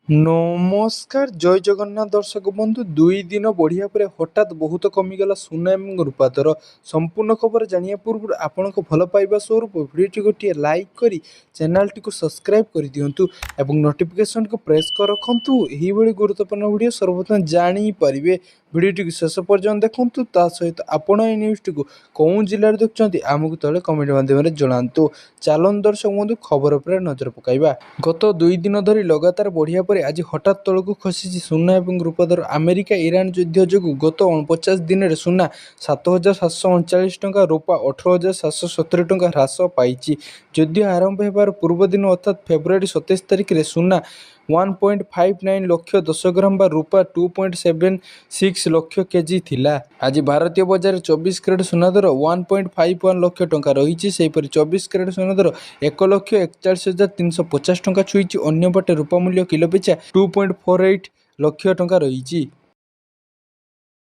ନମସ୍କାର ଜୟ ଜଗନ୍ନାଥ ଦର୍ଶକ ବନ୍ଧୁ। 2 ଦିନ ବଢ଼ିଆ ପରେ ହଠାତ୍ ବହୁତ କମିଗଲା ସୁନା ଏବଂ ରୂପା ଦର। ସମ୍ପୂର୍ଣ୍ଣ ଖବର ଜାଣିବା ପୂର୍ବରୁ ଆପଣଙ୍କ ଭଲ ପାଇବା ସ୍ୱରୂପ ଭିଡ଼ିଓଟି ଗୋଟିଏ ଲାଇକ୍ କରି ଚ୍ୟାନେଲଟିକୁ ସବସ୍କ୍ରାଇବ୍ କରିଦିଅନ୍ତୁ ଏବଂ ନୋଟିଫିକେସନକୁ ପ୍ରେସ୍ କରି ରଖନ୍ତୁ। ଏହିଭଳି ଗୁରୁତ୍ୱପୂର୍ଣ୍ଣ ଭିଡ଼ିଓ ସର୍ବପ୍ରଥମେ ଜାଣିପାରିବେ। ଭିଡ଼ିଓଟିକୁ ଶେଷ ପର୍ଯ୍ୟନ୍ତ ଦେଖନ୍ତୁ। ତା ସହିତ ଆପଣ ଏହି ନ୍ୟୁଜ୍ଟିକୁ କେଉଁ ଜିଲ୍ଲାରେ ଦେଖୁଛନ୍ତି ଆମକୁ ତଳେ କମେଣ୍ଟ ମାଧ୍ୟମରେ ଜଣାନ୍ତୁ। ଚାଲନ୍ତୁ ଦର୍ଶକ ବନ୍ଧୁ ଖବର ଉପରେ ନଜର ପକାଇବା। ଗତ 2 ଦିନ ଧରି ଲଗାତାର ବଢ଼ିବା ପରେ ଆଜି ହଠାତ୍ ତଳକୁ ଖସିଛି ସୁନା ଏବଂ ରୂପା ଦର। ଆମେରିକା ଇରାନ ଯୁଦ୍ଧ ଯୋଗୁଁ ଗତ 50 ଦିନରେ ସୁନା 7,739 ଟଙ୍କା, ରୂପା 18,770 ଟଙ୍କା ହ୍ରାସ ପାଇଛି। ଯୁଦ୍ଧ ଆରମ୍ଭ ହେବାର ପୂର୍ବ ଦିନ ଅର୍ଥାତ୍ ଫେବୃଆରୀ 27 ତାରିଖରେ ସୁନା 1.59 ଲକ୍ଷ 10 ଗ୍ରାମ ବା ରୂପା 2.76 ଲକ୍ଷ କେଜି ଥିଲା। ଆଜି ଭାରତୀୟ ବଜାରରେ 24 କ୍ୟାରେଟ୍ ସୁନା ଦର 1.51 ଲକ୍ଷ ଟଙ୍କା ରହିଛି। ସେହିପରି 24 କ୍ୟାରେଟ୍ ସୁନା ଦର 1,41,350 ଟଙ୍କା ଛୁଇଁଛି। ଅନ୍ୟପଟେ ରୂପା ମୂଲ୍ୟ କିଲୋ ପିଛା 2.48 ଲକ୍ଷ ଟଙ୍କା ରହିଛି।